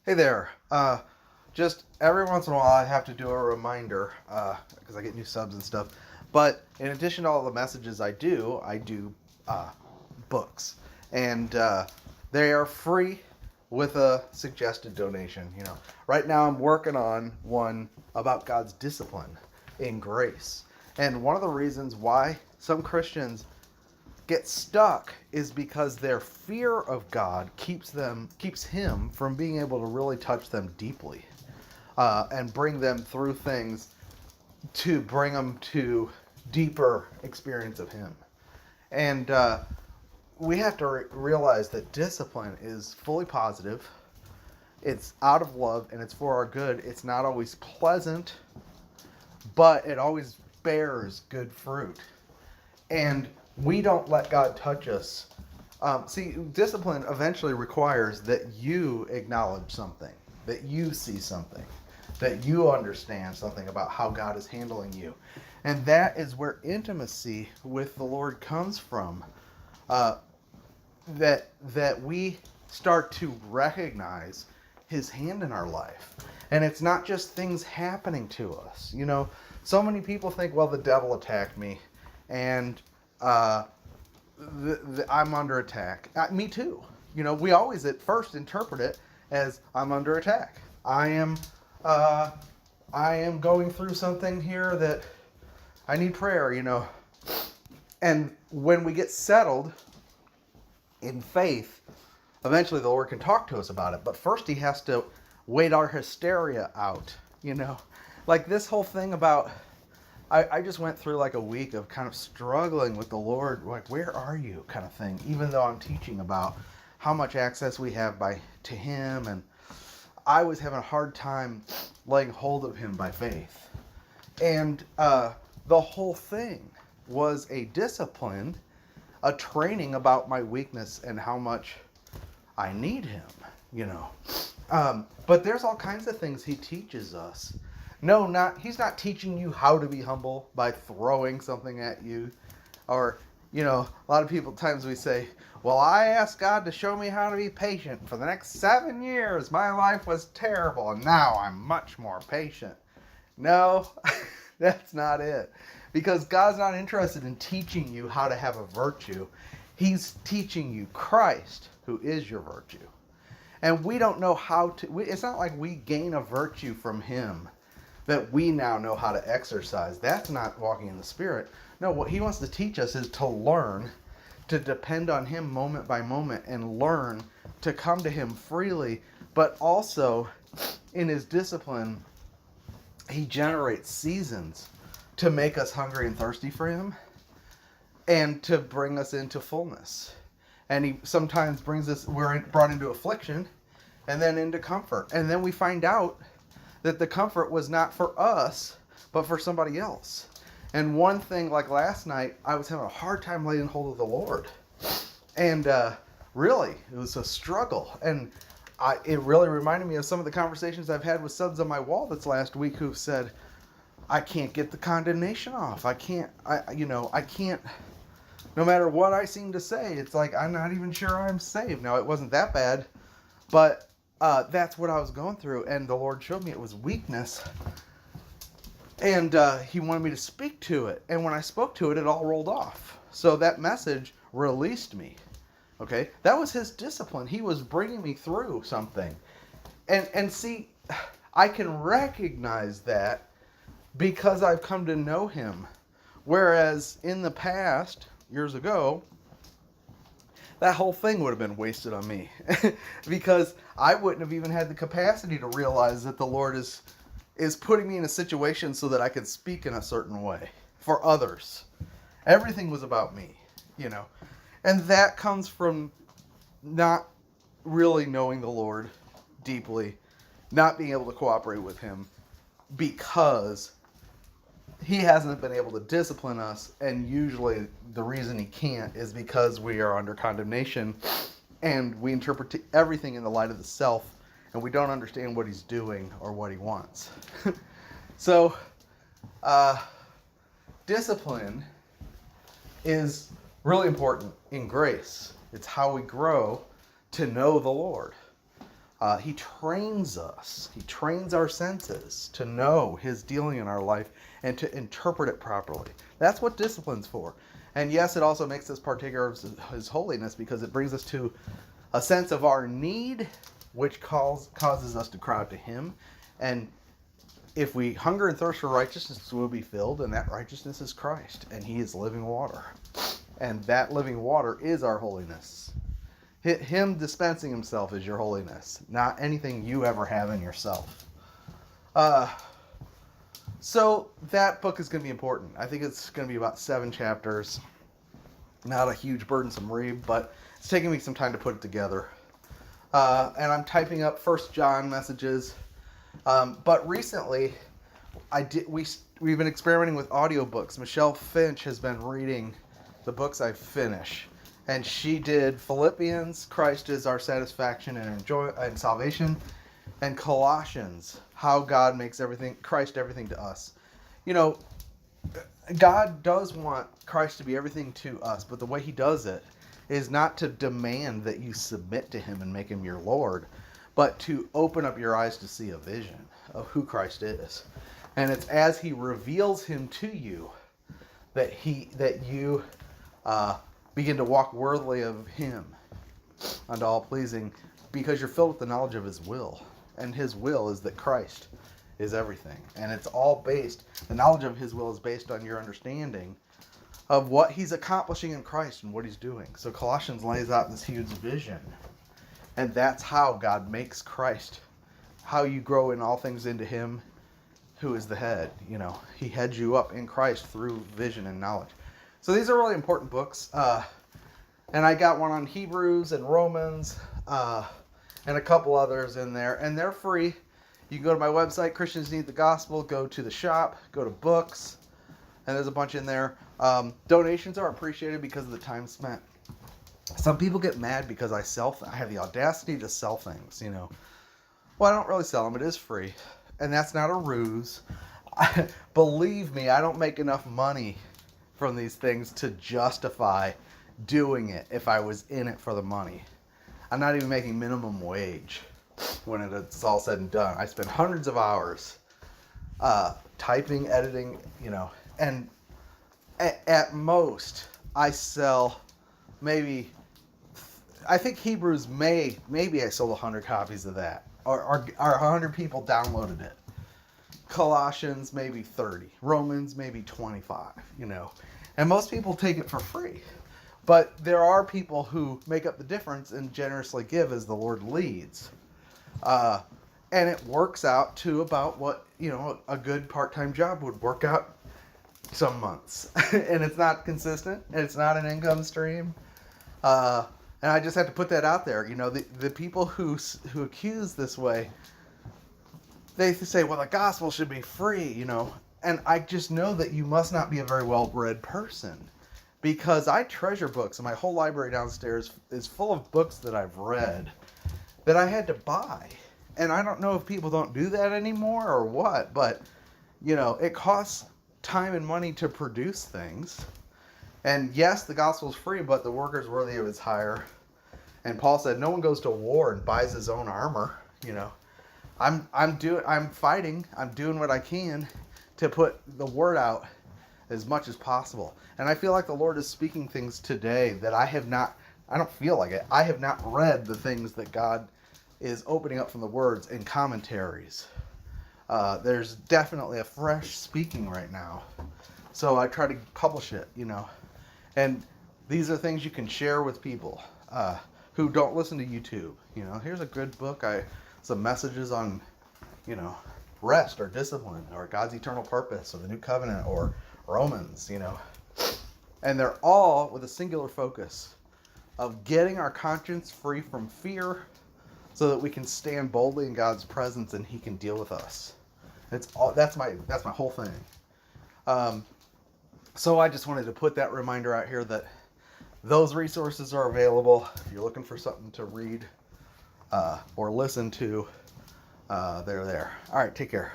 Hey there. Just every once in a while, I have to do a reminder because I get new subs and stuff. But in addition to all the messages I do uh, books, and they are free with a suggested donation. Right now I'm working on one about God's discipline in grace, and one of the reasons why some Christians get stuck is because their fear of God keeps him from being able to really touch them deeply and bring them through things to bring them to deeper experience of him. And we have to realize that discipline is fully positive. It's out of love and it's for our good. It's not always pleasant, but it always bears good fruit. And we don't let God touch us. See, discipline eventually requires that you acknowledge something, that you see something, that you understand something about how God is handling you. And that is where intimacy with the Lord comes from. Uh, that we start to recognize his hand in our life. And it's not just things happening to us. So many people think, well, the devil attacked me, and I'm under attack. Me too. We always at first interpret it as I'm under attack. Uh, I am going through something here that I need prayer. And when we get settled in faith, eventually the Lord can talk to us about it. But first he has to wait our hysteria out. Like this whole thing about, I just went through like a week of kind of struggling with the Lord, like, where are you kind of thing, even though I'm teaching about how much access we have to him. And I was having a hard time laying hold of him by faith. And the whole thing was a discipline, a training about my weakness and how much I need him. But there's all kinds of things he teaches us. No, he's not teaching you how to be humble by throwing something at you. Or, a lot of people, times we say, well, I asked God to show me how to be patient. For the next 7 years, my life was terrible, and now I'm much more patient. No, that's not it. Because God's not interested in teaching you how to have a virtue. He's teaching you Christ, who is your virtue. And we don't know how to, it's not like we gain a virtue from him that we now know how to exercise. That's not walking in the Spirit. No, what he wants to teach us is to learn to depend on him moment by moment and learn to come to him freely, but also in his discipline, he generates seasons to make us hungry and thirsty for him and to bring us into fullness. And he sometimes we're brought into affliction and then into comfort. And then we find out that the comfort was not for us, but for somebody else. And one thing, like last night, I was having a hard time laying hold of the Lord. And really, it was a struggle. And it really reminded me of some of the conversations I've had with subs on my wall this last week who've said, I can't get the condemnation off. I can't, no matter what I seem to say, it's like, I'm not even sure I'm saved. Now, it wasn't that bad, but that's what I was going through. And the Lord showed me it was weakness. And he wanted me to speak to it. And when I spoke to it, it all rolled off. So that message released me. Okay? That was his discipline. He was bringing me through something. And see, I can recognize that because I've come to know him. Whereas in the past, years ago, that whole thing would have been wasted on me. Because I wouldn't have even had the capacity to realize that the Lord is putting me in a situation so that I could speak in a certain way for others. Everything was about me, And that comes from not really knowing the Lord deeply, not being able to cooperate with him because he hasn't been able to discipline us, and usually the reason he can't is because we are under condemnation and we interpret everything in the light of the self, and we don't understand what he's doing or what he wants. So, discipline is really important in grace. It's how we grow to know the Lord. He trains us. He trains our senses to know his dealing in our life and to interpret it properly. That's what discipline's for. And yes, it also makes us partaker of his holiness because it brings us to a sense of our need, which causes us to cry out to him. And if we hunger and thirst for righteousness, we'll be filled, and that righteousness is Christ, and he is living water. And that living water is our holiness. Him dispensing himself is your holiness, not anything you ever have in yourself. So that book is going to be important. I think it's going to be about 7 chapters. Not a huge burdensome read, but it's taking me some time to put it together. And I'm typing up 1 John messages. But recently, we've been experimenting with audiobooks. Michelle Finch has been reading the books I finish. And she did Philippians, Christ is our satisfaction and salvation, and Colossians, how God makes Christ everything to us. You know, God does want Christ to be everything to us, but the way he does it is not to demand that you submit to him and make him your Lord, but to open up your eyes to see a vision of who Christ is. And it's as he reveals him to you that you begin to walk worthily of him unto all pleasing, because you're filled with the knowledge of his will. And his will is that Christ is everything. And it's all the knowledge of his will is based on your understanding of what he's accomplishing in Christ and what he's doing. So Colossians lays out this huge vision. And that's how God makes Christ, how you grow in all things into him who is the head. You know, he heads you up in Christ through vision and knowledge. So these are really important books. And I got one on Hebrews and Romans and a couple others in there. And they're free. You can go to my website, Christians Need the Gospel, go to the shop, go to books, and there's a bunch in there. Donations are appreciated because of the time spent. Some people get mad because I have the audacity to sell things, you know. Well, I don't really sell them. It is free. And that's not a ruse. Believe me, I don't make enough money from these things to justify doing it if I was in it for the money. I'm not even making minimum wage when it's all said and done. I spend hundreds of hours typing, editing, you know, and at most I sell maybe, I think Hebrews maybe I sold 100 copies of that, or 100 people downloaded it. Colossians maybe 30, Romans maybe 25, you know, and most people take it for free. But there are people who make up the difference and generously give as the Lord leads. And it works out to about what, you know, a good part-time job would work out some months. And it's not consistent. And it's not an income stream. And I just have to put that out there. You know, the people who accuse this way, they say, well, the gospel should be free, you know. And I just know that you must not be a very well-bred person. Because I treasure books, and my whole library downstairs is full of books that I've read that I had to buy. And I don't know if people don't do that anymore or what, but, you know, it costs time and money to produce things. And yes, the gospel's free, but the worker's worthy of his hire. And Paul said, no one goes to war and buys his own armor, you know. I'm fighting, I'm doing what I can to put the word out as much as possible. And I feel like the Lord is speaking things today that I don't feel like it. I have not read the things that God is opening up from the words in commentaries. There's definitely a fresh speaking right now. So I try to publish it, you know. And these are things you can share with people who don't listen to YouTube. You know, here's a good book. Some messages on, you know, rest or discipline or God's eternal purpose or the new covenant or Romans, you know. And they're all with a singular focus of getting our conscience free from fear so that we can stand boldly in God's presence and he can deal with us. That's my whole thing. So I just wanted to put that reminder out here that those resources are available. If you're looking for something to read or listen to, they're there. All right, take care.